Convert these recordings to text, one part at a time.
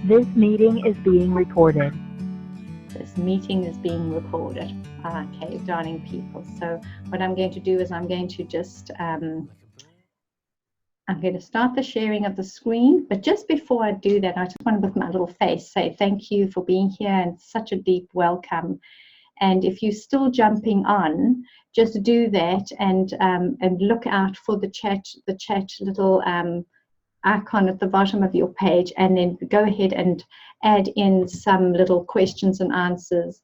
This meeting is being recorded. This meeting is being recorded. Okay, darling people. So what I'm going to do is I'm going to just, I'm going to start the sharing of the screen. But just before I do that, I just want to, with my little face, say thank you for being here and such a deep welcome. And if you're still jumping on, just do that and look out for the chat little icon at the bottom of your page, and then go ahead and add in some little questions and answers.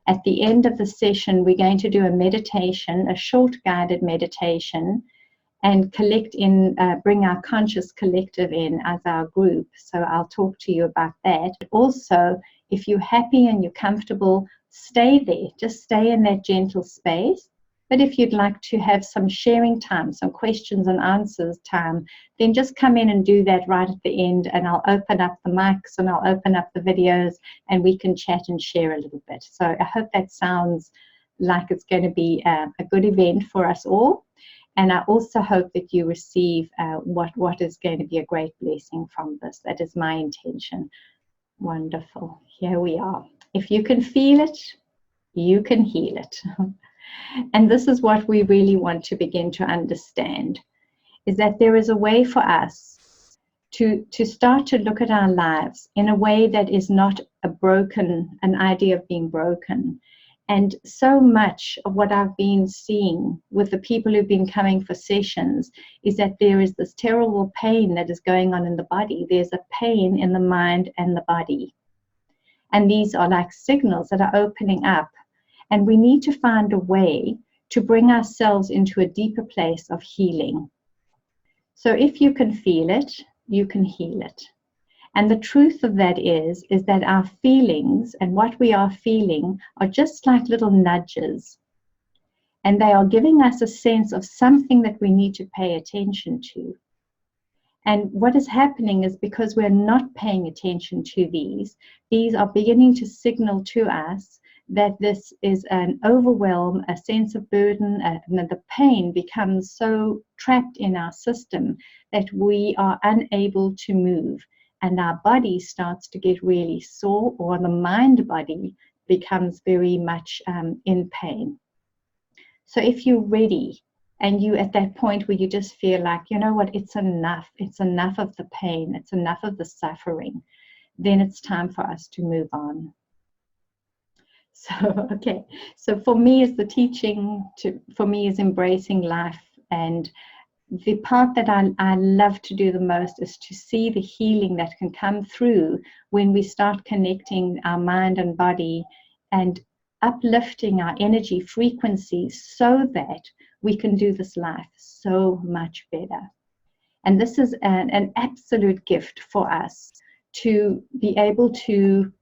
At the end of the session, we're going to do a meditation, a short guided meditation, and bring our conscious collective in as our group. So I'll talk to you about that. Also, if you're happy and you're comfortable, stay there. Just stay in that gentle space. But if you'd like to have some sharing time, some questions and answers time, then just come in and do that right at the end, and I'll open up the mics and I'll open up the videos and we can chat and share a little bit. So I hope that sounds like it's going to be a good event for us all. And I also hope that you receive what is going to be a great blessing from this. That is my intention. Wonderful. Here we are. If you can feel it, you can heal it. And this is what we really want to begin to understand, is that there is a way for us to start to look at our lives in a way that is not an idea of being broken. And so much of what I've been seeing with the people who've been coming for sessions is that there is this terrible pain that is going on in the body. There's a pain in the mind and the body. And these are like signals that are opening up. And we need to find a way to bring ourselves into a deeper place of healing. So if you can feel it, you can heal it. And the truth of that is that our feelings and what we are feeling are just like little nudges. And they are giving us a sense of something that we need to pay attention to. And what is happening is, because we're not paying attention to these are beginning to signal to us that this is an overwhelm, a sense of burden, and the pain becomes so trapped in our system that we are unable to move. And our body starts to get really sore, or the mind body becomes very much in pain. So if you're ready, and you at that point where you just feel like, you know what, it's enough of the pain, it's enough of the suffering, then it's time for us to move on. So, okay, so for me is the teaching, for me is embracing life. And the part that I love to do the most is to see the healing that can come through when we start connecting our mind and body and uplifting our energy frequencies so that we can do this life so much better. And this is an absolute gift for us, to be able to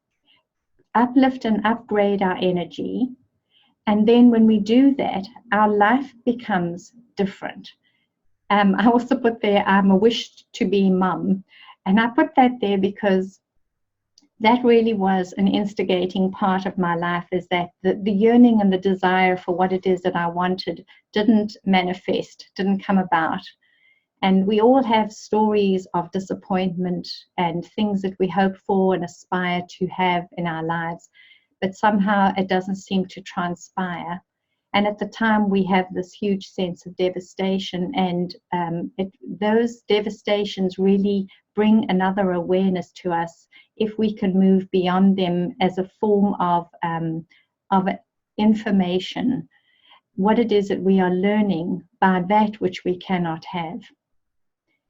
uplift and upgrade our energy. And then when we do that, our life becomes different. I also put there, I'm a wish to be mum. And I put that there because that really was an instigating part of my life, is that the yearning and the desire for what it is that I wanted didn't manifest, didn't come about. And we all have stories of disappointment and things that we hope for and aspire to have in our lives, but somehow it doesn't seem to transpire. And at the time, we have this huge sense of devastation, and those devastations really bring another awareness to us if we can move beyond them as a form of information, what it is that we are learning by that which we cannot have.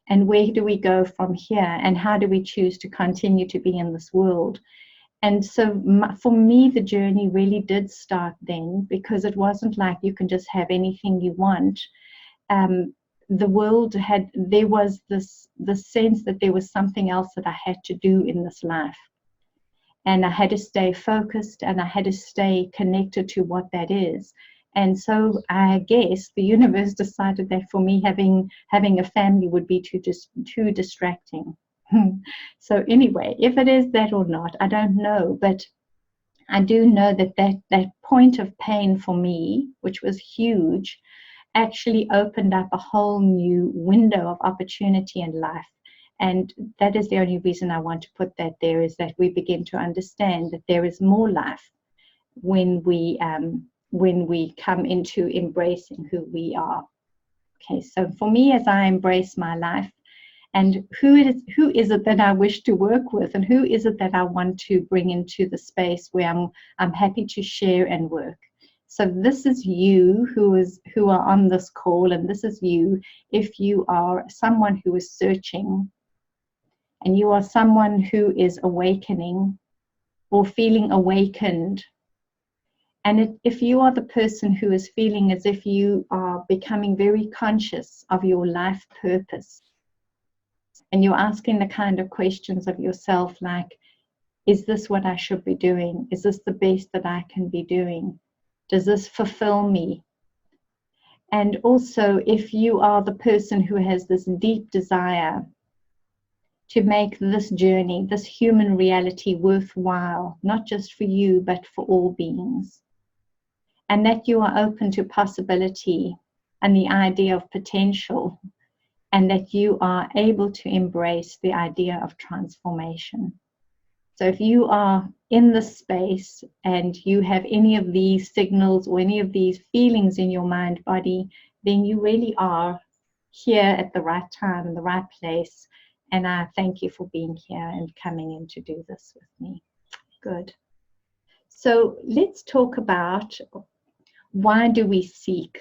And where do we go from here, and how do we choose to continue to be in this world? And so for me, the journey really did start then, because it wasn't like you can just have anything you want. The world there was the sense that there was something else that I had to do in this life. And I had to stay focused, and I had to stay connected to what that is. And so I guess the universe decided that for me, having a family would be too distracting. So anyway, if it is that or not, I don't know. But I do know that point of pain for me, which was huge, actually opened up a whole new window of opportunity in life. And that is the only reason I want to put that there, is that we begin to understand that there is more life when we come into embracing who we are. Okay, so for me, as I embrace my life, and who is it that I wish to work with, and who is it that I want to bring into the space where I'm happy to share and work. So this is you who are on this call, and this is you if you are someone who is searching, and you are someone who is awakening or feeling awakened. And if you are the person who is feeling as if you are becoming very conscious of your life purpose, and you're asking the kind of questions of yourself like, is this what I should be doing? Is this the best that I can be doing? Does this fulfill me? And also, if you are the person who has this deep desire to make this journey, this human reality, worthwhile, not just for you, but for all beings, and that you are open to possibility and the idea of potential, and that you are able to embrace the idea of transformation. So if you are in this space and you have any of these signals or any of these feelings in your mind, body, then you really are here at the right time, in the right place. And I thank you for being here and coming in to do this with me. Good. So let's talk about, why do we seek?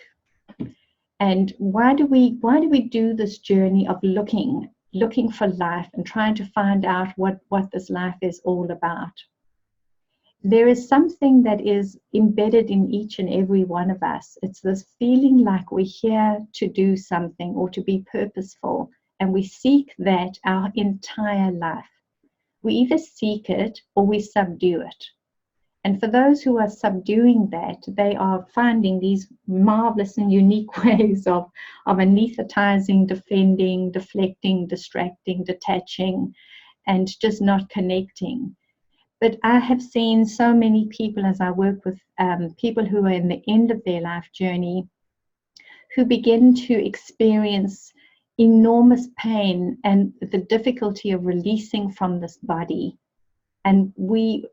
And why do we do this journey of looking for life and trying to find out what this life is all about? There is something that is embedded in each and every one of us. It's this feeling like we're here to do something or to be purposeful, and we seek that our entire life. We either seek it or we subdue it. And for those who are subduing that, they are finding these marvelous and unique ways of anesthetizing, defending, deflecting, distracting, detaching, and just not connecting. But I have seen so many people, as I work with people who are in the end of their life journey, who begin to experience enormous pain and the difficulty of releasing from this body. And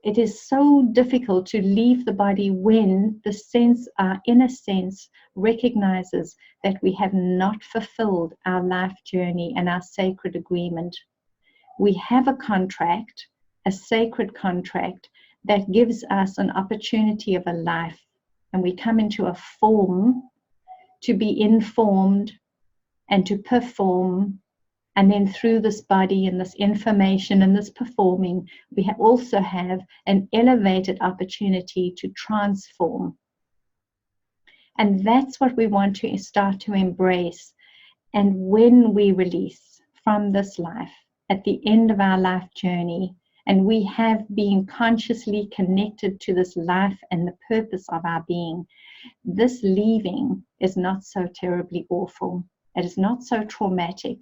it is so difficult to leave the body when our inner sense recognizes that we have not fulfilled our life journey and our sacred agreement. We have a contract, a sacred contract, that gives us an opportunity of a life. And we come into a form to be informed and to perform. And then through this body and this information and this performing, we also have an elevated opportunity to transform. And that's what we want to start to embrace. And when we release from this life at the end of our life journey, and we have been consciously connected to this life and the purpose of our being, this leaving is not so terribly awful. It is not so traumatic.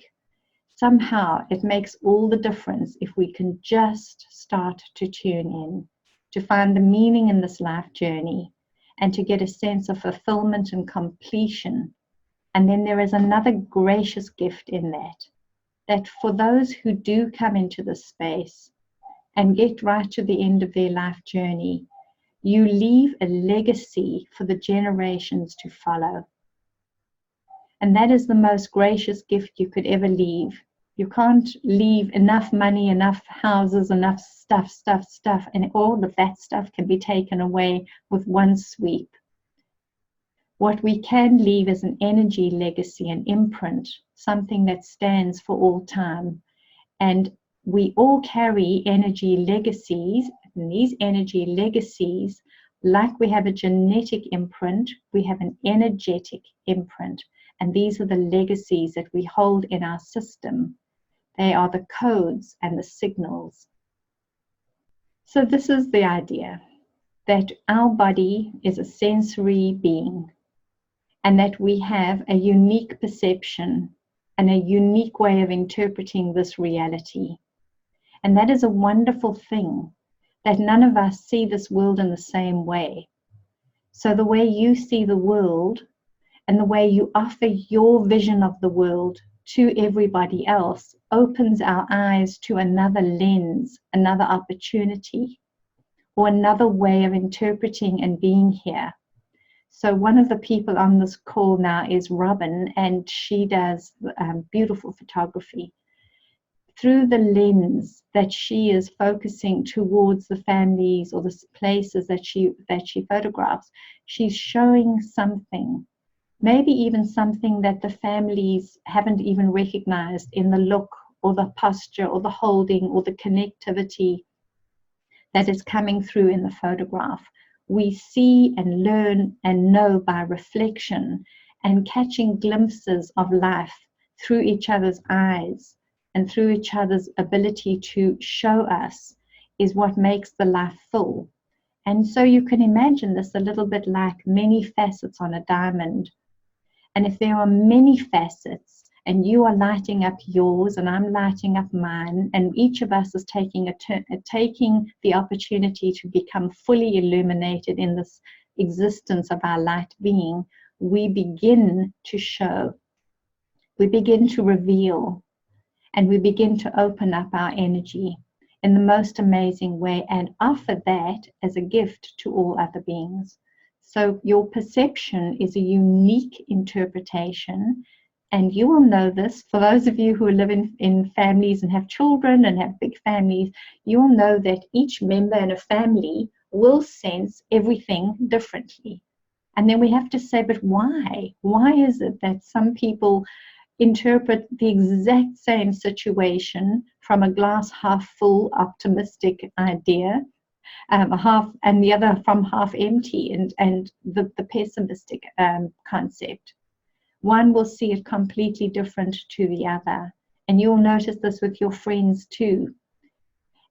Somehow it makes all the difference if we can just start to tune in, to find the meaning in this life journey, and to get a sense of fulfillment and completion. And then there is another gracious gift in that for those who do come into this space and get right to the end of their life journey, you leave a legacy for the generations to follow. And that is the most gracious gift you could ever leave. You can't leave enough money, enough houses, enough stuff, and all of that stuff can be taken away with one sweep. What we can leave is an energy legacy, an imprint, something that stands for all time. And we all carry energy legacies, and these energy legacies, like we have a genetic imprint, we have an energetic imprint. And these are the legacies that we hold in our system. They are the codes and the signals. So this is the idea, that our body is a sensory being, and that we have a unique perception and a unique way of interpreting this reality. And that is a wonderful thing, that none of us see this world in the same way. So the way you see the world and the way you offer your vision of the world to everybody else opens our eyes to another lens, another opportunity, or another way of interpreting and being here. So one of the people on this call now is Robin, and she does beautiful photography. Through the lens that she is focusing towards the families or the places that she photographs, she's showing something, maybe even something that the families haven't even recognized in the look or the posture or the holding or the connectivity that is coming through in the photograph. We see and learn and know by reflection and catching glimpses of life through each other's eyes and through each other's ability to show us is what makes the life full. And so you can imagine this a little bit like many facets on a diamond. And if there are many facets and you are lighting up yours and I'm lighting up mine, and each of us is taking taking the opportunity to become fully illuminated in this existence of our light being, we begin to show, we begin to reveal, and we begin to open up our energy in the most amazing way and offer that as a gift to all other beings. So your perception is a unique interpretation, and you will know this. For those of you who live in families and have children and have big families, you'll know that each member in a family will sense everything differently. And then we have to say, but why? Why is it that some people interpret the exact same situation from a glass half full optimistic idea, half, and the other from half empty and the pessimistic concept? One will see it completely different to the other, and you'll notice this with your friends too.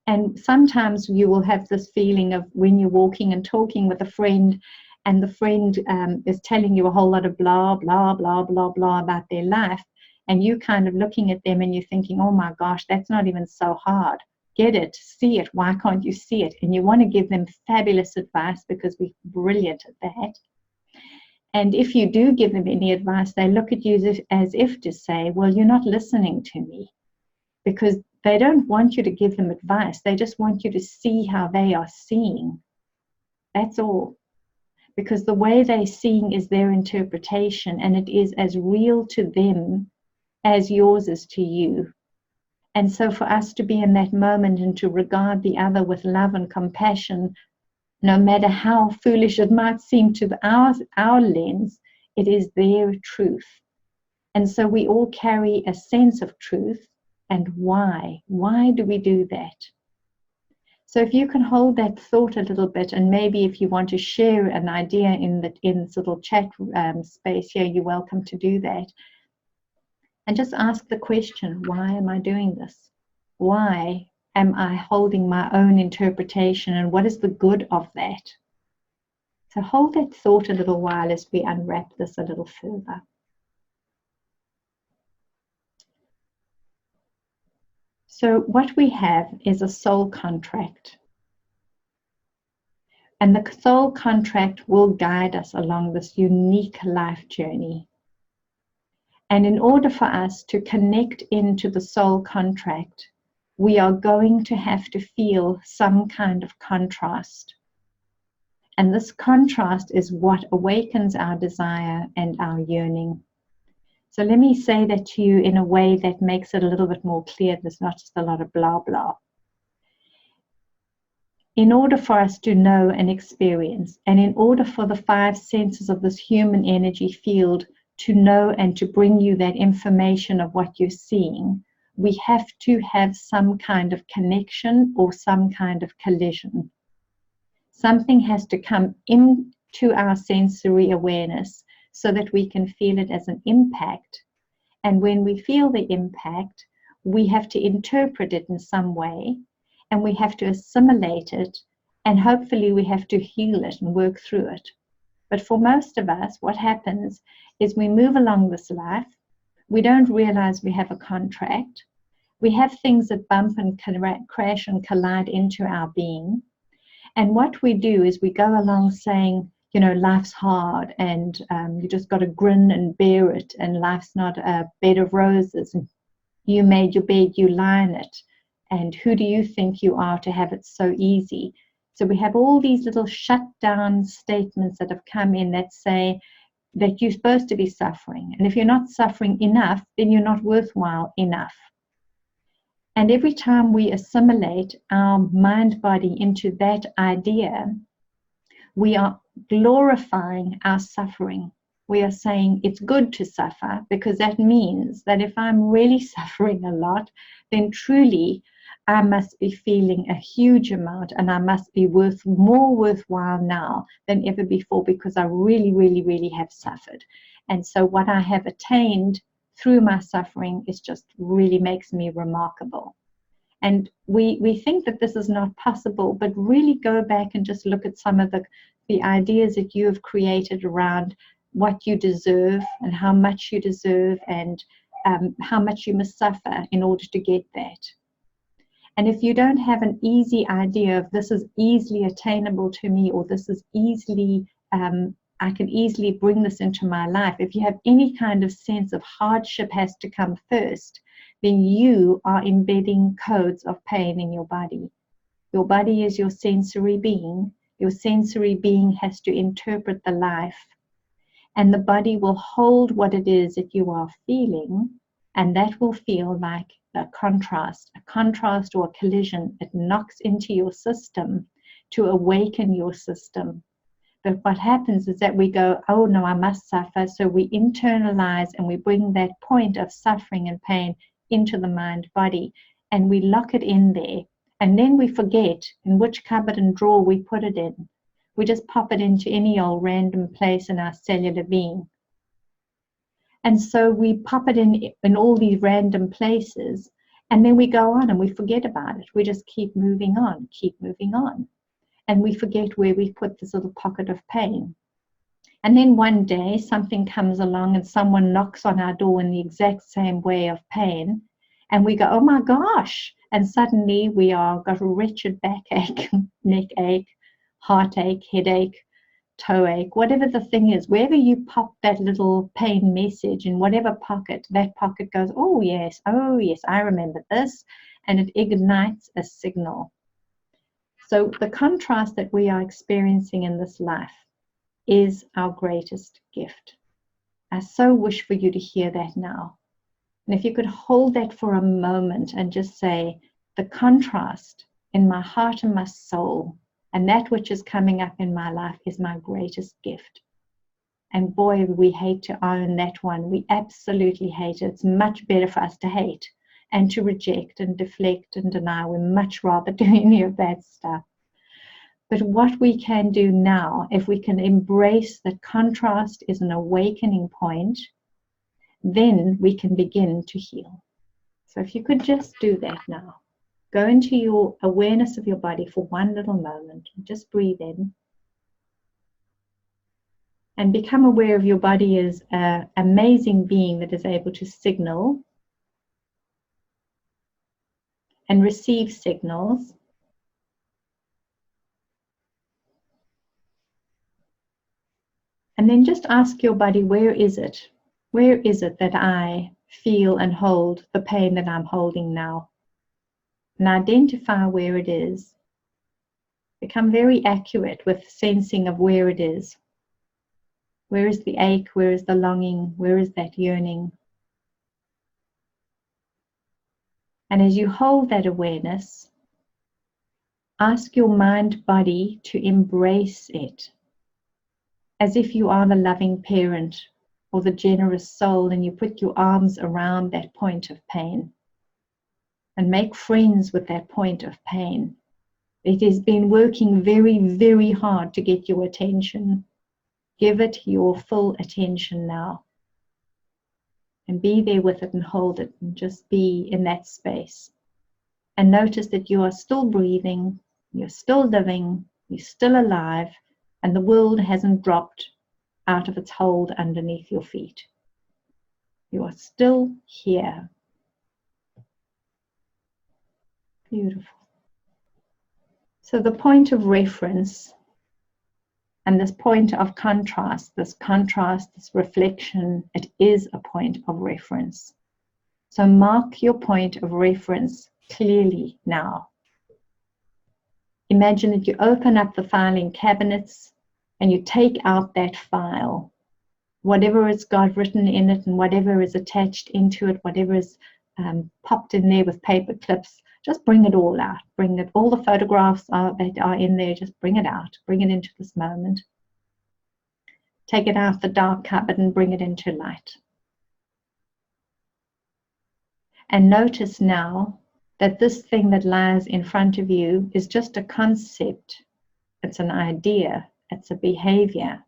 And sometimes you will have this feeling of when you're walking and talking with a friend, and the friend is telling you a whole lot of blah, blah, blah, blah, blah about their life, and you kind of looking at them and you're thinking, oh my gosh, that's not even so hard. Get it, see it, why can't you see it? And you want to give them fabulous advice because we're brilliant at that. And if you do give them any advice, they look at you as if to say, well, you're not listening to me, because they don't want you to give them advice. They just want you to see how they are seeing. That's all. Because the way they're seeing is their interpretation, and it is as real to them as yours is to you. And so for us to be in that moment and to regard the other with love and compassion, no matter how foolish it might seem to our lens, it is their truth. And so we all carry a sense of truth. And why? Why do we do that? So if you can hold that thought a little bit, and maybe if you want to share an idea in this little chat space here, you're welcome to do that. And just ask the question, why am I doing this? Why am I holding my own interpretation, and what is the good of that? So hold that thought a little while as we unwrap this a little further. So what we have is a soul contract. And the soul contract will guide us along this unique life journey. And in order for us to connect into the soul contract, we are going to have to feel some kind of contrast. And this contrast is what awakens our desire and our yearning. So let me say that to you in a way that makes it a little bit more clear. There's not just a lot of blah, blah. In order for us to know and experience, and in order for the 5 senses of this human energy field to know and to bring you that information of what you're seeing, we have to have some kind of connection or some kind of collision. Something has to come into our sensory awareness so that we can feel it as an impact. And when we feel the impact, we have to interpret it in some way, and we have to assimilate it, and hopefully we have to heal it and work through it. But for most of us, what happens is we move along this life. We don't realize we have a contract. We have things that bump and crash and collide into our being. And what we do is we go along saying, you know, life's hard and you just got to grin and bear it, and life's not a bed of roses, and you made your bed, you lie in it, and who do you think you are to have it so easy? So we have all these little shut down statements that have come in that say that you're supposed to be suffering, and if you're not suffering enough, then you're not worthwhile enough. And every time we assimilate our mind body into that idea, we are glorifying our suffering. We are saying it's good to suffer, because that means that if I'm really suffering a lot, then truly I must be feeling a huge amount, and I must be more worthwhile now than ever before, because I really, really, really have suffered. And so what I have attained through my suffering is just really makes me remarkable. And we think that this is not possible, but really go back and just look at some of the ideas that you have created around what you deserve and how much you deserve, and how much you must suffer in order to get that. And if you don't have an easy idea of this is easily attainable to me, or this is easily, I can easily bring this into my life, if you have any kind of sense of hardship has to come first, then you are embedding codes of pain in your body. Your body is your sensory being. Your sensory being has to interpret the life, and the body will hold what it is that you are feeling, and that will feel like a contrast or a collision. It knocks into your system to awaken your system. But what happens is that we go, oh no, I must suffer. So we internalize and we bring that point of suffering and pain into the mind body, and we lock it in there. And then we forget in which cupboard and drawer we put it in. We just pop it into any old random place in our cellular being. And so we pop it in all these random places, and then we go on and we forget about it. We just keep moving on. And we forget where we put this little pocket of pain. And then one day something comes along and someone knocks on our door in the exact same way of pain. And we go, oh my gosh. And suddenly we are got a wretched backache, neck ache, heartache, headache, toe ache, whatever the thing is. Wherever you pop that little pain message in whatever pocket, that pocket goes, oh yes, I remember this. And it ignites a signal. So the contrast that we are experiencing in this life is our greatest gift. I so wish for you to hear that now. And if you could hold that for a moment and just say, the contrast in my heart and my soul and that which is coming up in my life is my greatest gift. And boy, we hate to own that one. We absolutely hate it. It's much better for us to hate and to reject and deflect and deny. We'd much rather do any of that stuff. But what we can do now, if we can embrace that contrast is an awakening point, then we can begin to heal. So if you could just do that now. Go into your awareness of your body for one little moment. Just breathe in. And become aware of your body as an amazing being that is able to signal and receive signals. And then just ask your body, where is it? Where is it that I feel and hold the pain that I'm holding now? And identify where it is. Become very accurate with sensing of where it is. Where is the ache? Where is the longing? Where is that yearning? And as you hold that awareness, ask your mind body to embrace it, as if you are the loving parent or the generous soul, and you put your arms around that point of pain and make friends with that point of pain. It has been working very, very hard to get your attention. Give it your full attention now. And be there with it and hold it and just be in that space. And notice that you are still breathing, you're still living, you're still alive, and the world hasn't dropped out of its hold underneath your feet. You are still here. Beautiful. So the point of reference And this point of contrast, this reflection, it is a point of reference. So mark your point of reference clearly now. Imagine that you open up the filing cabinets and you take out that file, whatever it's got written in it and whatever is attached into it, whatever is popped in there with paper clips, just bring it all out. Bring it, all the photographs that are in there, just bring it out. Bring it into this moment. Take it out the dark cupboard and bring it into light. And notice now that this thing that lies in front of you is just a concept. It's an idea. It's a behavior.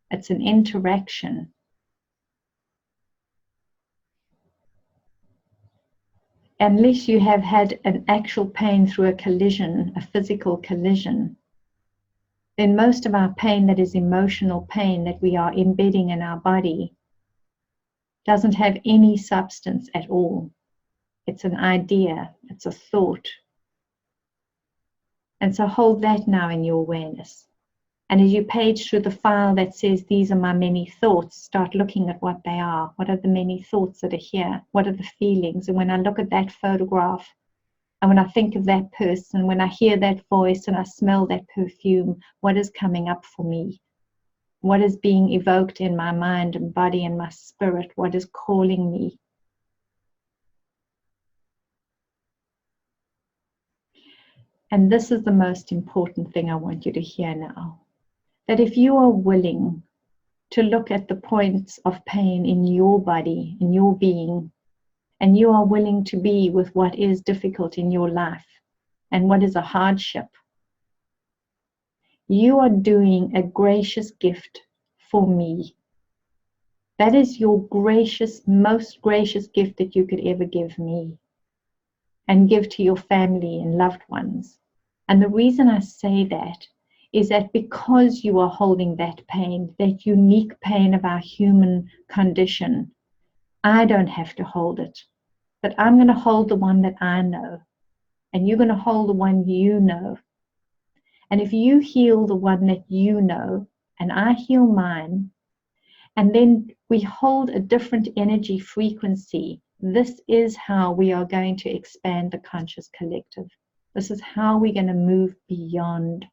It's an interaction. Unless you have had an actual pain through a collision, a physical collision, then most of our pain that is emotional pain that we are embedding in our body doesn't have any substance at all. It's an idea, it's a thought. And so hold that now in your awareness. And as you page through the file that says, these are my many thoughts, start looking at what they are. What are the many thoughts that are here? What are the feelings? And when I look at that photograph, and when I think of that person, when I hear that voice and I smell that perfume, what is coming up for me? What is being evoked in my mind and body and my spirit? What is calling me? And this is the most important thing I want you to hear now. That if you are willing to look at the points of pain in your body, in your being, and you are willing to be with what is difficult in your life and what is a hardship, you are doing a gracious gift for me. That is your gracious, most gracious gift that you could ever give me and give to your family and loved ones. And the reason I say that is that because you are holding that pain, that unique pain of our human condition, I don't have to hold it. But I'm going to hold the one that I know. And you're going to hold the one you know. And if you heal the one that you know, and I heal mine, and then we hold a different energy frequency, this is how we are going to expand the conscious collective. This is how we're going to move beyond.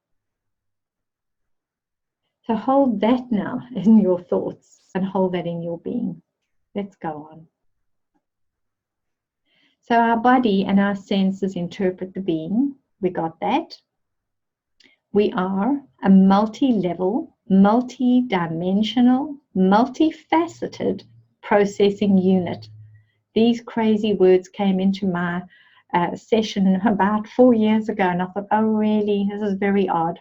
So hold that now in your thoughts and hold that in your being. Let's go on. So our body and our senses interpret the being. We got that. We are a multi-level, multi-dimensional, multifaceted processing unit. These crazy words came into my session about 4 years ago, and I thought, oh really, this is very odd.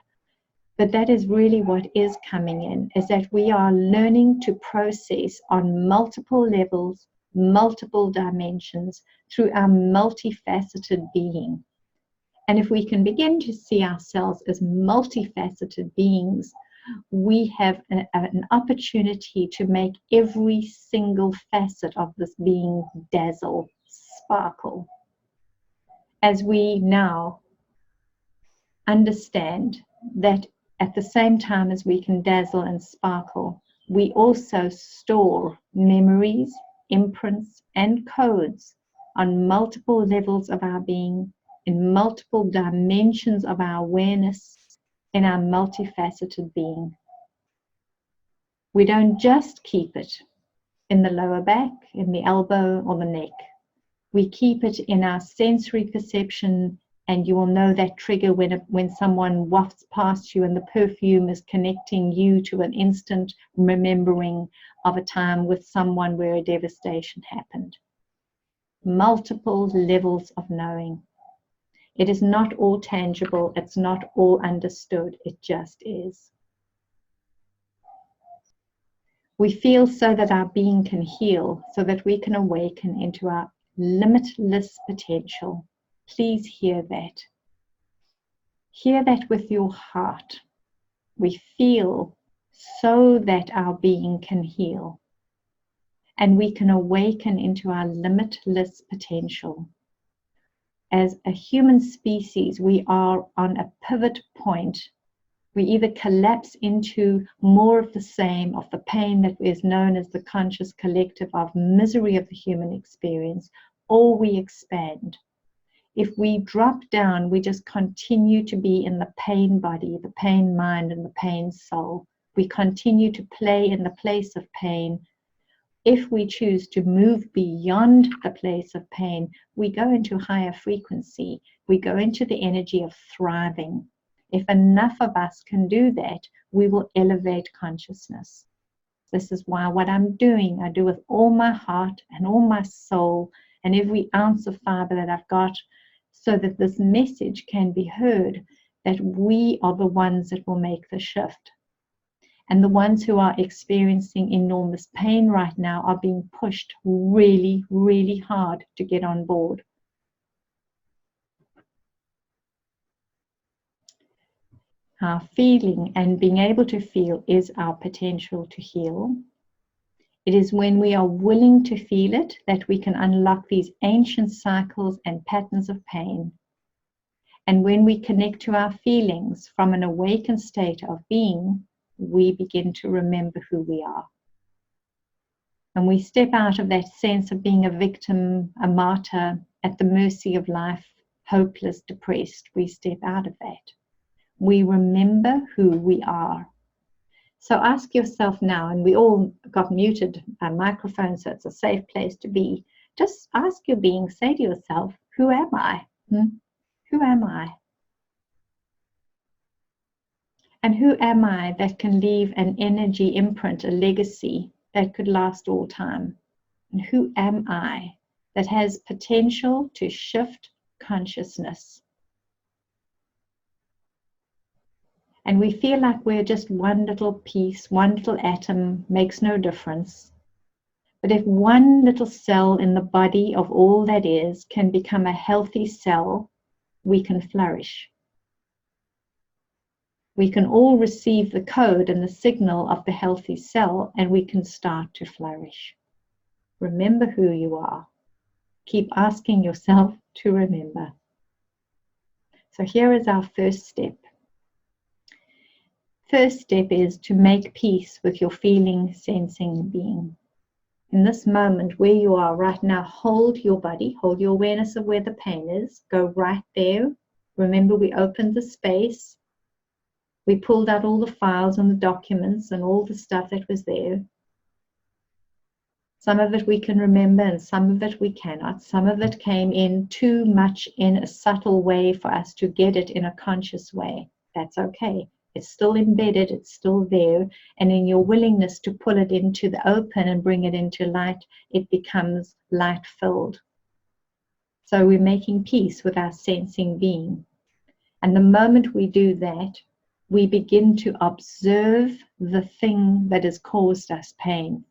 But that is really what is coming in, is that we are learning to process on multiple levels, multiple dimensions through our multifaceted being. And if we can begin to see ourselves as multifaceted beings, we have an opportunity to make every single facet of this being dazzle, sparkle. As we now understand that at the same time as we can dazzle and sparkle, we also store memories, imprints, and codes on multiple levels of our being, in multiple dimensions of our awareness, in our multifaceted being. We don't just keep it in the lower back, in the elbow, or the neck. We keep it in our sensory perception. And you will know that trigger when someone wafts past you and the perfume is connecting you to an instant remembering of a time with someone where a devastation happened. Multiple levels of knowing. It is not all tangible. It's not all understood. It just is. We feel so that our being can heal, so that we can awaken into our limitless potential. Please hear that. Hear that with your heart. We feel so that our being can heal. And we can awaken into our limitless potential. As a human species, we are on a pivot point We either collapse into more of the same, of the pain that is known as the conscious collective of misery of the human experience, or we expand. If we drop down, we just continue to be in the pain body, the pain mind, and the pain soul. We continue to play in the place of pain. If we choose to move beyond the place of pain, we go into higher frequency. We go into the energy of thriving. If enough of us can do that, we will elevate consciousness. This is why what I'm doing, I do with all my heart and all my soul and every ounce of fiber that I've got, so that this message can be heard, that we are the ones that will make the shift. And the ones who are experiencing enormous pain right now are being pushed really, really hard to get on board. Our feeling and being able to feel is our potential to heal. It is when we are willing to feel it that we can unlock these ancient cycles and patterns of pain. And when we connect to our feelings from an awakened state of being, we begin to remember who we are. And we step out of that sense of being a victim, a martyr, at the mercy of life, hopeless, depressed. We step out of that. We remember who we are. So ask yourself now, and we all got muted microphones, so it's a safe place to be. Just ask your being, say to yourself, who am I? Who am I? And who am I that can leave an energy imprint, a legacy that could last all time? And who am I that has potential to shift consciousness? And we feel like we're just one little piece, one little atom, makes no difference. But if one little cell in the body of all that is can become a healthy cell, we can flourish. We can all receive the code and the signal of the healthy cell, and we can start to flourish. Remember who you are. Keep asking yourself to remember. So here is our first step. First step is to make peace with your feeling, sensing being. In this moment where you are right now, hold your body, hold your awareness of where the pain is. Go right there. Remember, we opened the space. We pulled out all the files and the documents and all the stuff that was there. Some of it we can remember and some of it we cannot. Some of it came in too much in a subtle way for us to get it in a conscious way. That's okay. It's still embedded, it's still there, and in your willingness to pull it into the open and bring it into light, it becomes light-filled. So we're making peace with our sensing being. And the moment we do that, we begin to observe the thing that has caused us pain.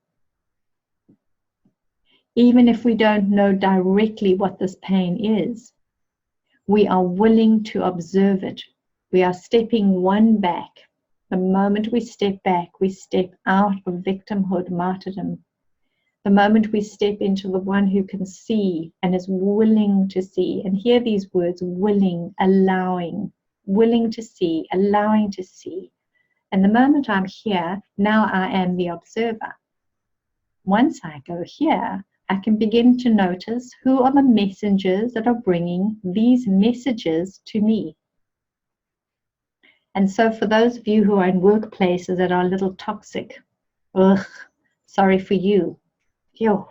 Even if we don't know directly what this pain is, we are willing to observe it. We are stepping one back. The moment we step back, we step out of victimhood, martyrdom. The moment we step into the one who can see and is willing to see, and hear these words, willing, allowing, willing to see, allowing to see. And the moment I'm here, now I am the observer. Once I go here, I can begin to notice who are the messengers that are bringing these messages to me. And so for those of you who are in workplaces that are a little toxic, sorry for you. Yo,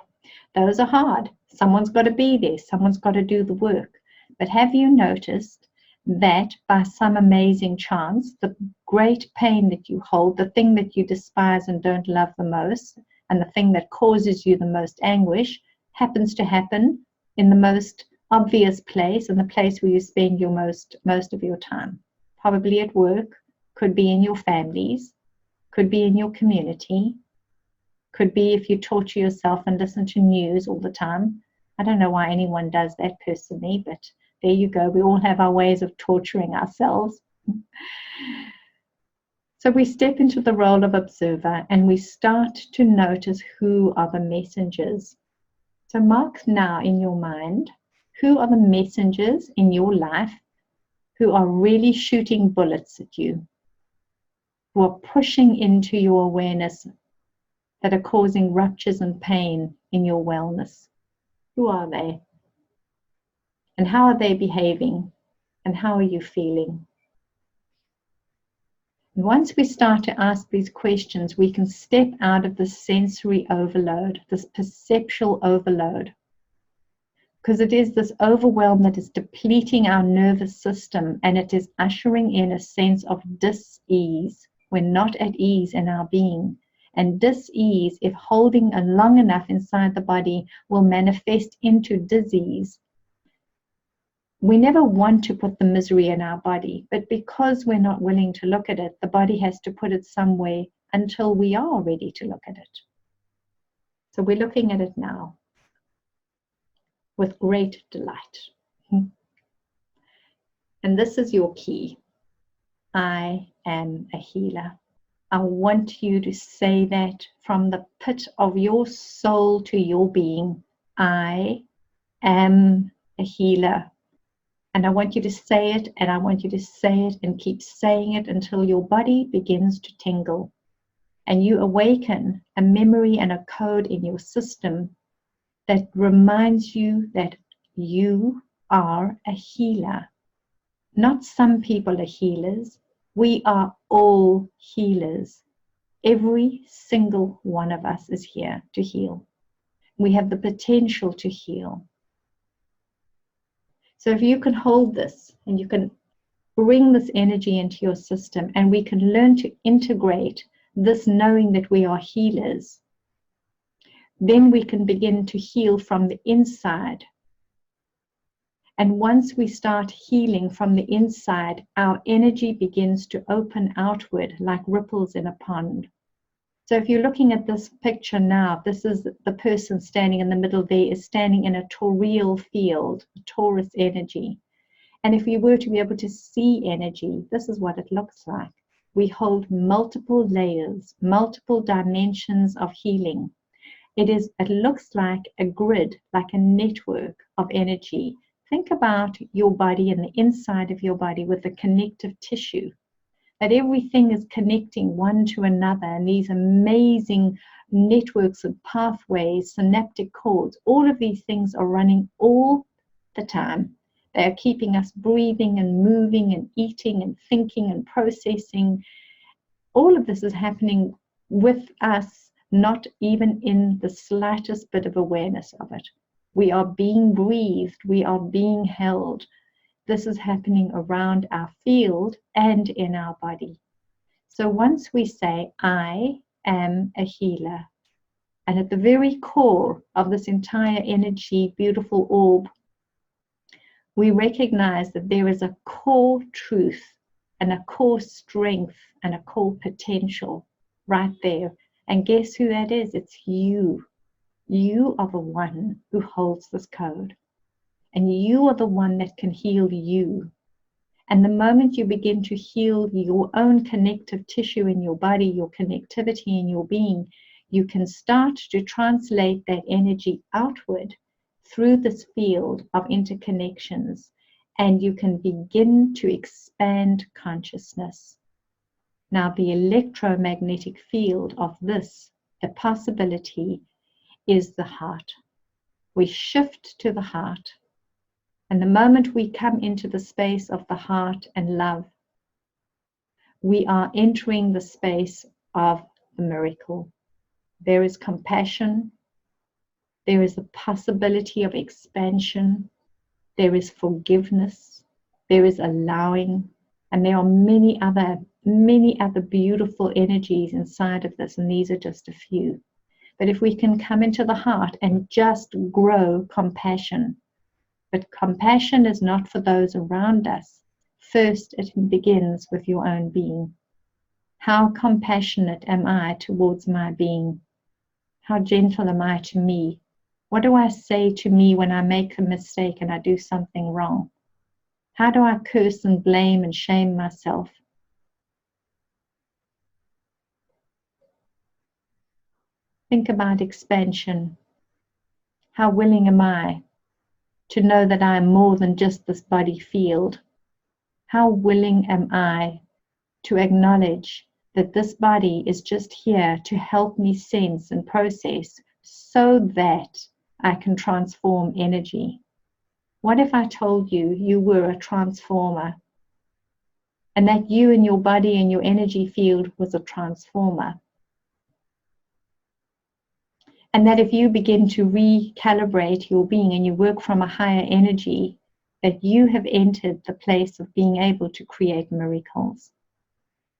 those are hard. Someone's got to be there. Someone's got to do the work. But have you noticed that by some amazing chance, the great pain that you hold, the thing that you despise and don't love the most, and the thing that causes you the most anguish, happens to happen in the most obvious place, and the place where you spend your most of your time? Probably at work, could be in your families, could be in your community, could be if you torture yourself and listen to news all the time. I don't know why anyone does that personally, but there you go. We all have our ways of torturing ourselves. So we step into the role of observer and we start to notice who are the messengers. So mark now in your mind, who are the messengers in your life who are really shooting bullets at you? who are pushing into your awareness that are causing ruptures and pain in your wellness? Who are they? And how are they behaving? And how are you feeling? And once we start to ask these questions, we can step out of this sensory overload, this perceptual overload. Because it is this overwhelm that is depleting our nervous system, and it is ushering in a sense of dis-ease. We're not at ease in our being. And dis-ease, if holding long enough inside the body, will manifest into disease. We never want to put the misery in our body, but because we're not willing to look at it, the body has to put it somewhere until we are ready to look at it. So we're looking at it now with great delight. And this is your key. I am a healer. I want you to say that from the pit of your soul to your being. I am a healer. And I want you to say it, and I want you to say it and keep saying it until your body begins to tingle. And you awaken a memory and a code in your system that reminds you that you are a healer. Not some people are healers. We are all healers. Every single one of us is here to heal. We have the potential to heal. So if you can hold this and you can bring this energy into your system, and we can learn to integrate this knowing that we are healers, then we can begin to heal from the inside. And once we start healing from the inside, our energy begins to open outward like ripples in a pond. So if you're looking at this picture now, this is the person standing in the middle there is standing in a torreal field, a torus energy. And if we were to be able to see energy, this is what it looks like. We hold multiple layers, multiple dimensions of healing. It looks like a grid, like a network of energy. Think about your body and the inside of your body with the connective tissue. That everything is connecting one to another, and these amazing networks of pathways, synaptic cords, all of these things are running all the time. They are keeping us breathing and moving and eating and thinking and processing. All of this is happening with us, not even in the slightest bit of awareness of it. We are being breathed, we are being held. This is happening around our field and in our body. So once we say, I am a healer, and at the very core of this entire energy, beautiful orb, we recognize that there is a core truth and a core strength and a core potential right there. And guess who that is? It's you. You are the one who holds this code. And you are the one that can heal you. And the moment you begin to heal your own connective tissue in your body, your connectivity in your being, you can start to translate that energy outward through this field of interconnections, and you can begin to expand consciousness. Now, the electromagnetic field of this, the possibility, is the heart. We shift to the heart. And the moment we come into the space of the heart and love, we are entering the space of the miracle. There is compassion. There is the possibility of expansion. There is forgiveness. There is allowing. And there are many other beautiful energies inside of this. And these are just a few. But if we can come into the heart and just grow compassion. But compassion is not for those around us. First, it begins with your own being. How compassionate am I towards my being? How gentle am I to me? What do I say to me when I make a mistake and I do something wrong? How do I curse and blame and shame myself? Think about expansion. How willing am I to know that I am more than just this body field? How willing am I to acknowledge that this body is just here to help me sense and process so that I can transform energy. What if I told you you were a transformer, and that you and your body and your energy field was a transformer? And that if you begin to recalibrate your being and you work from a higher energy, that you have entered the place of being able to create miracles.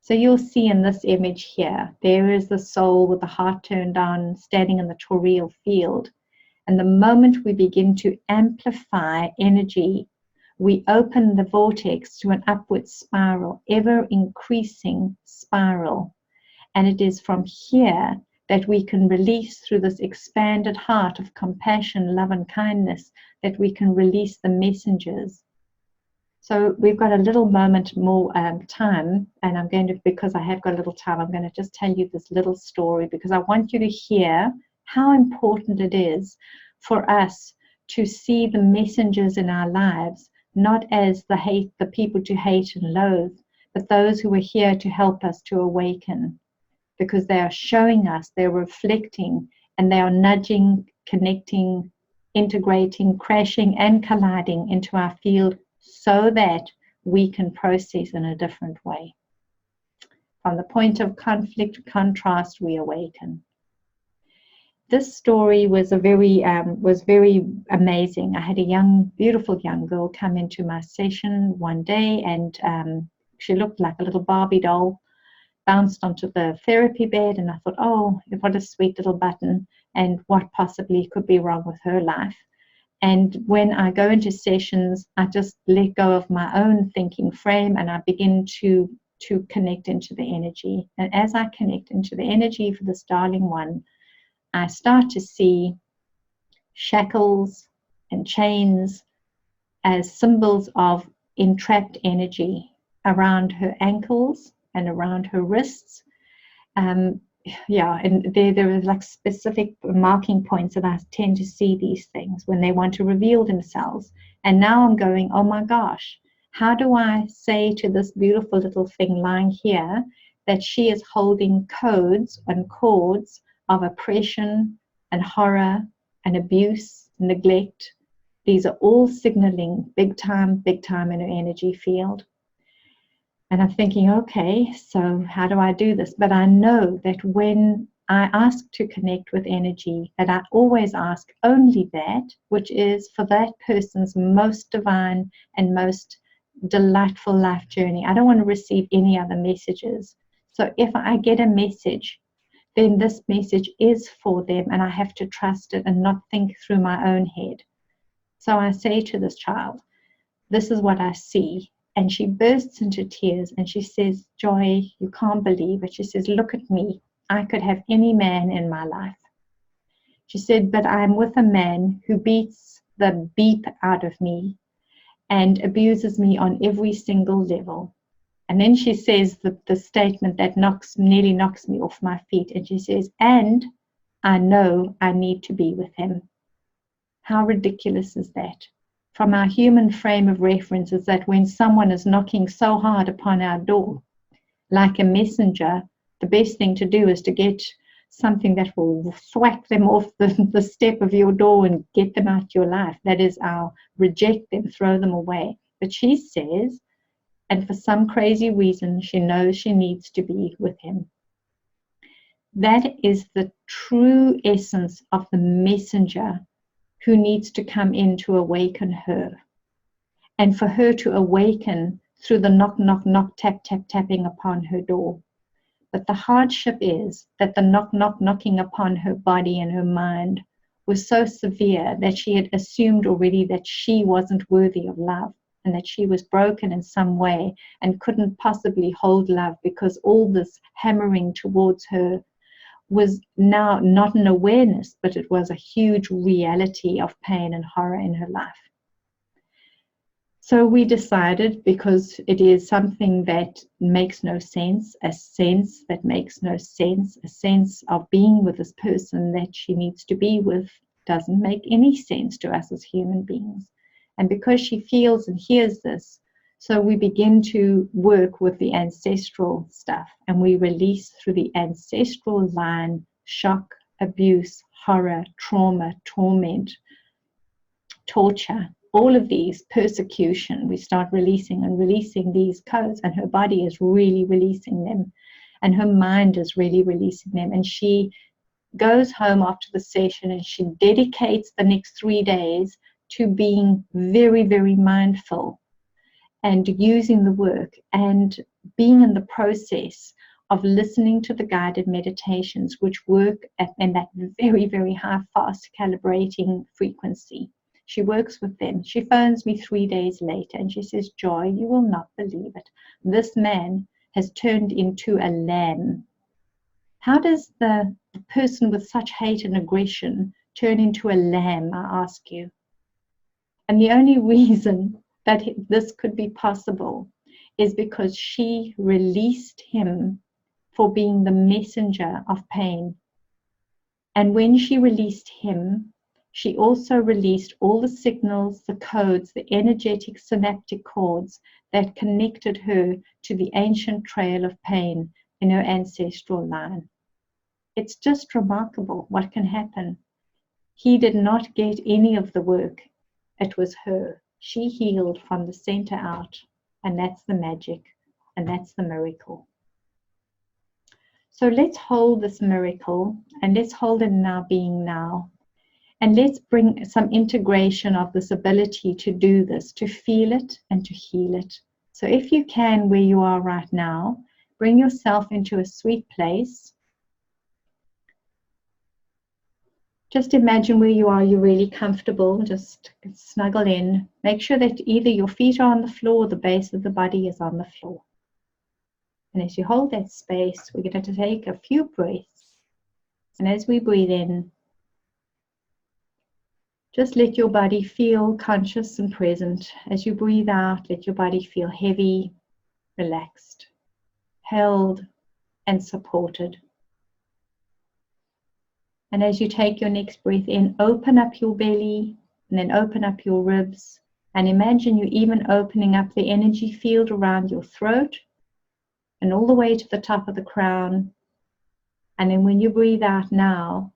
So you'll see in this image here, there is the soul with the heart turned down, standing in the torial field. And the moment we begin to amplify energy, we open the vortex to an upward spiral, ever increasing spiral. And it is from here that we can release, through this expanded heart of compassion, love, and kindness, that we can release the messengers. So we've got a little moment more time, and I'm going to, because I have got a little time, I'm going to just tell you this little story, because I want you to hear how important it is for us to see the messengers in our lives, not as the people to hate and loathe, but those who are here to help us to awaken, because they are showing us, they're reflecting, and they are nudging, connecting, integrating, crashing, and colliding into our field, so that we can process in a different way. From the point of conflict, contrast, we awaken. This story was very amazing. I had a beautiful young girl come into my session one day, and she looked like a little Barbie doll, bounced onto the therapy bed, and I thought, oh, what a sweet little button, and what possibly could be wrong with her life. And when I go into sessions, I just let go of my own thinking frame, and I begin to connect into the energy. And as I connect into the energy for this darling one, I start to see shackles and chains as symbols of entrapped energy around her ankles and around her wrists. And there are like specific marking points, and I tend to see these things when they want to reveal themselves. And now I'm going, oh my gosh, how do I say to this beautiful little thing lying here that she is holding codes and cords of oppression and horror and abuse, neglect? These are all signaling big time in her energy field. And I'm thinking, okay, so how do I do this? But I know that when I ask to connect with energy, that I always ask only that which is for that person's most divine and most delightful life journey. I don't want to receive any other messages. So if I get a message, then this message is for them, and I have to trust it and not think through my own head. So I say to this child, this is what I see. And she bursts into tears and she says, Joy, you can't believe it. She says, look at me. I could have any man in my life. She said, but I'm with a man who beats the beep out of me and abuses me on every single level. And then she says the statement that nearly knocks me off my feet. And she says, and I know I need to be with him. How ridiculous is that? From our human frame of reference, is that when someone is knocking so hard upon our door, like a messenger, the best thing to do is to get something that will thwack them off the step of your door and get them out your life. That is our reject them, throw them away. But she says, and for some crazy reason, she knows she needs to be with him. That is the true essence of the messenger who needs to come in to awaken her. And for her to awaken through the knock, knock, knock, tap, tap, tapping upon her door. But the hardship is that the knock, knock, knocking upon her body and her mind was so severe that she had assumed already that she wasn't worthy of love, and that she was broken in some way and couldn't possibly hold love, because all this hammering towards her was now not an awareness, but it was a huge reality of pain and horror in her life. So we decided, because it is something that makes no sense, a sense that makes no sense, a sense of being with this person that she needs to be with doesn't make any sense to us as human beings. And because she feels and hears this, So we begin to work with the ancestral stuff, and we release through the ancestral line shock, abuse, horror, trauma, torment, torture, all of these, persecution. We start releasing and releasing these codes, and her body is really releasing them, and her mind is really releasing them. And she goes home after the session and she dedicates the next 3 days to being very, very mindful and using the work and being in the process of listening to the guided meditations, which work in that very, very high, fast calibrating frequency. She works with them. She phones me 3 days later and she says, Joy, you will not believe it. This man has turned into a lamb. How does the person with such hate and aggression turn into a lamb, I ask you? And the only reason that this could be possible is because she released him for being the messenger of pain. And when she released him, she also released all the signals, the codes, the energetic synaptic cords that connected her to the ancient trail of pain in her ancestral line. It's just remarkable what can happen. He did not get any of the work. It was her. She healed from the center out, and that's the magic, and that's the miracle. So let's hold this miracle, and let's hold it in our being now. And let's bring some integration of this ability to do this, to feel it and to heal it. So if you can, where you are right now, bring yourself into a sweet place. Just imagine where you are, you're really comfortable, just snuggle in. Make sure that either your feet are on the floor or the base of the body is on the floor. And as you hold that space, we're going to take a few breaths. And as we breathe in, just let your body feel conscious and present. As you breathe out, let your body feel heavy, relaxed, held, and supported. And as you take your next breath in, open up your belly and then open up your ribs. And imagine you even opening up the energy field around your throat and all the way to the top of the crown. And then when you breathe out now,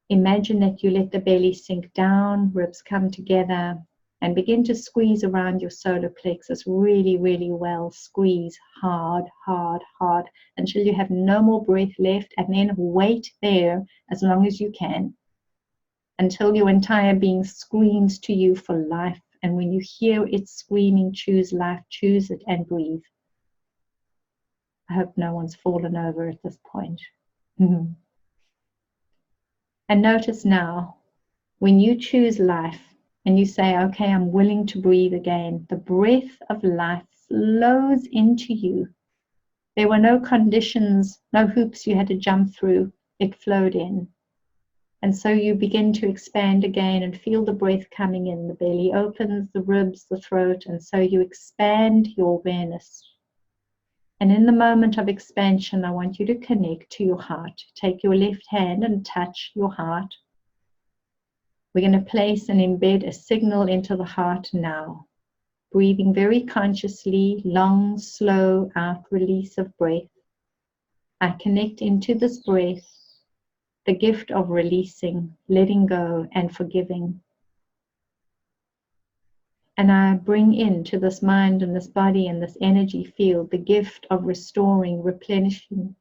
imagine that you let the belly sink down, ribs come together, and begin to squeeze around your solar plexus really, really well. Squeeze hard, hard, hard until you have no more breath left, and then wait there as long as you can until your entire being screams to you for life. And when you hear it screaming, choose life, choose it and breathe. I hope no one's fallen over at this point. And notice now, when you choose life, and you say, okay, I'm willing to breathe again, the breath of life flows into you. There were no conditions, no hoops you had to jump through. It flowed in. And so you begin to expand again and feel the breath coming in. The belly opens, the ribs, the throat, and so you expand your awareness. And in the moment of expansion, I want you to connect to your heart. Take your left hand and touch your heart. We're going to place and embed a signal into the heart now. Breathing very consciously, long, slow out release of breath. I connect into this breath the gift of releasing, letting go, and forgiving. And I bring into this mind and this body and this energy field the gift of restoring, replenishing,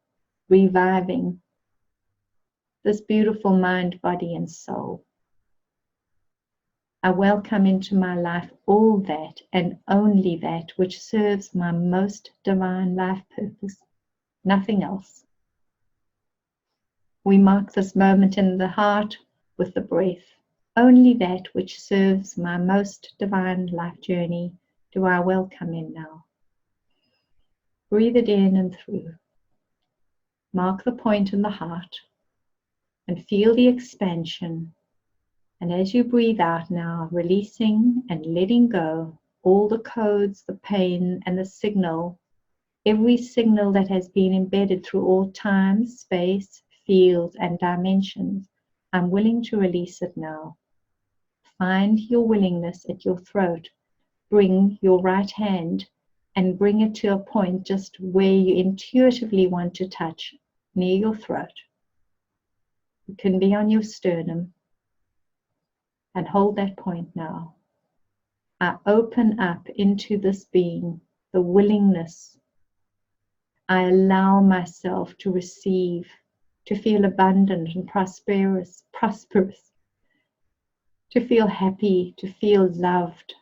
reviving this beautiful mind, body, and soul. I welcome into my life all that and only that which serves my most divine life purpose, nothing else. We mark this moment in the heart with the breath. Only that which serves my most divine life journey do I welcome in now. Breathe it in and through. Mark the point in the heart and feel the expansion. And as you breathe out now, releasing and letting go all the codes, the pain, and the signal, every signal that has been embedded through all time, space, fields, and dimensions, I'm willing to release it now. Find your willingness at your throat bring your right hand and bring it to a point just where you intuitively want to touch, near your throat. It can be on your sternum. And hold that point now. I open up into this being, the willingness. I allow myself to receive, to feel abundant and prosperous, to feel happy, to feel loved.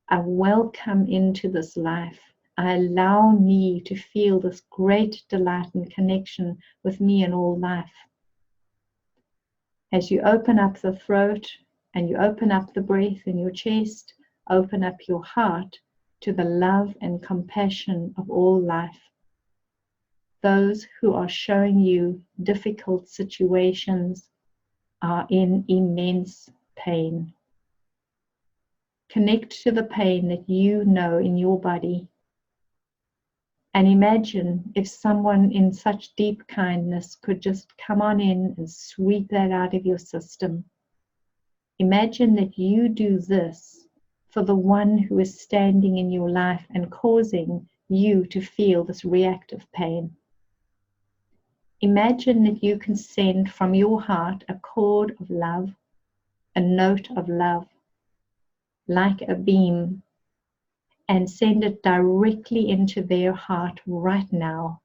I welcome into this life. I allow me to feel this great delight and connection with me and all life. As you open up the throat and you open up the breath in your chest, open up your heart to the love and compassion of all life. Those who are showing you difficult situations are in immense pain. Connect to the pain that you know in your body. And imagine if someone in such deep kindness could just come on in and sweep that out of your system. Imagine that you do this for the one who is standing in your life and causing you to feel this reactive pain. Imagine that you can send from your heart a chord of love, a note of love, like a beam, and send it directly into their heart right now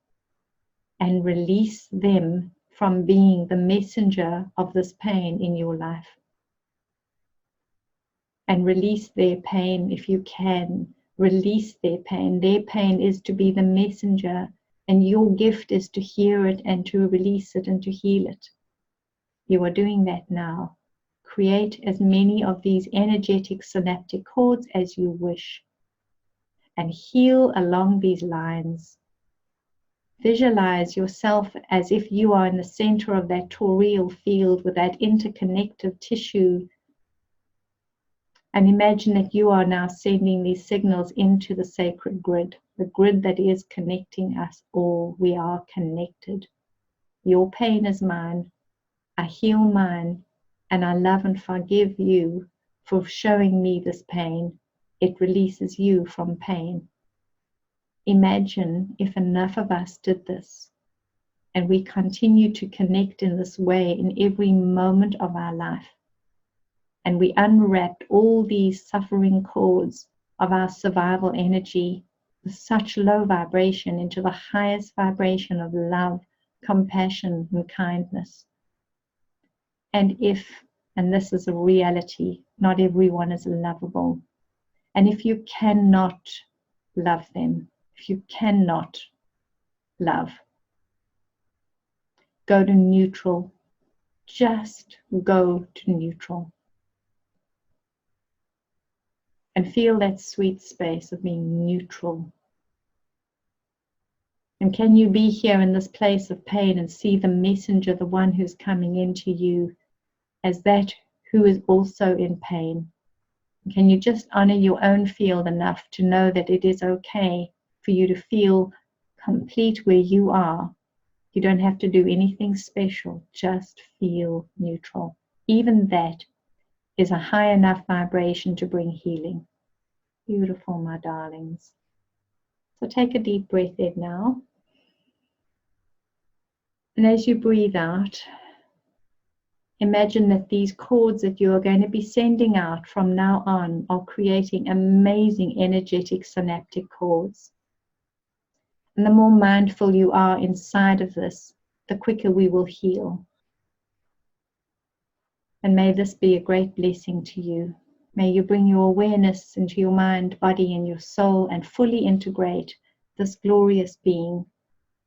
and release them from being the messenger of this pain in your life. And release their pain if you can. Release their pain. Their pain is to be the messenger, and your gift is to hear it and to release it and to heal it. You are doing that now. Create as many of these energetic synaptic cords as you wish and heal along these lines. Visualize yourself as if you are in the center of that toroidal field with that interconnective tissue. And imagine that you are now sending these signals into the sacred grid, the grid that is connecting us all. We are connected. Your pain is mine. I heal mine, and I love and forgive you for showing me this pain. It releases you from pain. Imagine if enough of us did this, and we continue to connect in this way in every moment of our life. And we unwrapped all these suffering cords of our survival energy with such low vibration into the highest vibration of love, compassion, and kindness. And and this is a reality, not everyone is lovable. And if you cannot love them, if you cannot love, go to neutral. Just go to neutral. And feel that sweet space of being neutral. And can you be here in this place of pain and see the messenger, the one who's coming into you, as that who is also in pain? Can you just honor your own field enough to know that it is okay for you to feel complete where you are? You don't have to do anything special, just feel neutral. Even that is a high enough vibration to bring healing. Beautiful, my darlings. So take a deep breath in now. And as you breathe out, imagine that these cords that you are going to be sending out from now on are creating amazing energetic synaptic cords. And the more mindful you are inside of this, the quicker we will heal. And may this be a great blessing to you. May you bring your awareness into your mind, body, and your soul and fully integrate this glorious being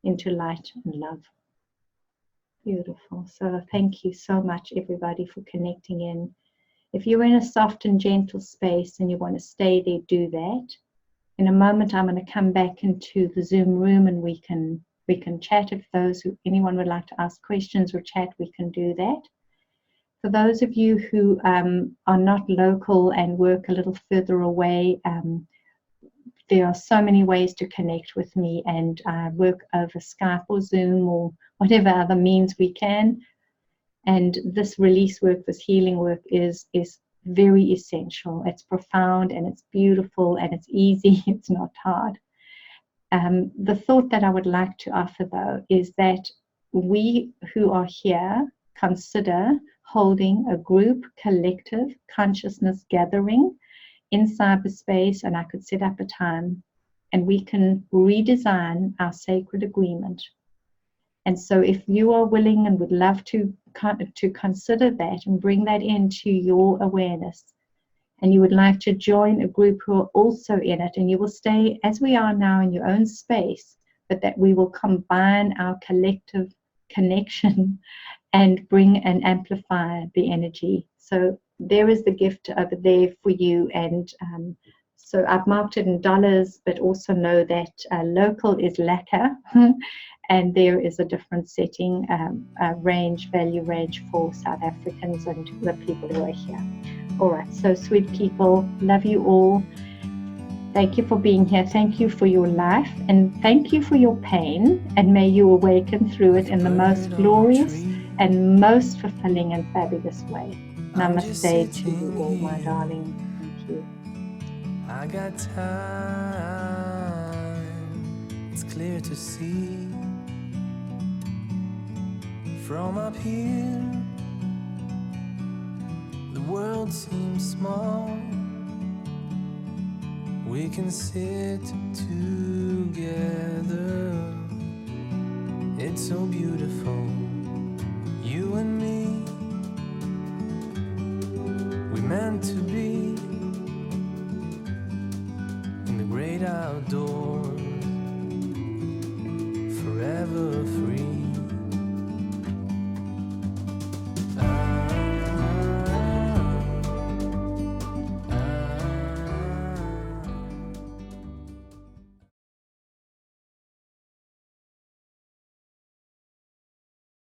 into light and love. Beautiful. So thank you so much, everybody, for connecting in. If you're in a soft and gentle space and you want to stay there, do that. In a moment, I'm going to come back into the Zoom room and we can chat. If anyone would like to ask questions or chat, we can do that. For those of you who are not local and work a little further away, there are so many ways to connect with me, and I work over Skype or Zoom or whatever other means we can. And this release work, this healing work is very essential. It's profound and it's beautiful and it's easy. It's not hard. The thought that I would like to offer, though, is that we who are here consider holding a group, collective consciousness gathering in cyberspace, and I could set up a time and we can redesign our sacred agreement. And so if you are willing and would love to consider that and bring that into your awareness, and you would like to join a group who are also in it, and you will stay as we are now in your own space, but that we will combine our collective connection and bring and amplify the energy. So there is the gift over there for you. And so I've marked it in dollars, but also know that local is lacquer. And there is a different setting, value range for South Africans and the people who are here. All right, so sweet people, love you all. Thank you for being here. Thank you for your life, and thank you for your pain, and may you awaken through it in the most glorious and most fulfilling and fabulous way. Namaste to you all, my darling. Thank you. I got time, it's clear to see from up here. The world seems small. We can sit together. It's so beautiful, you and me. We meant to be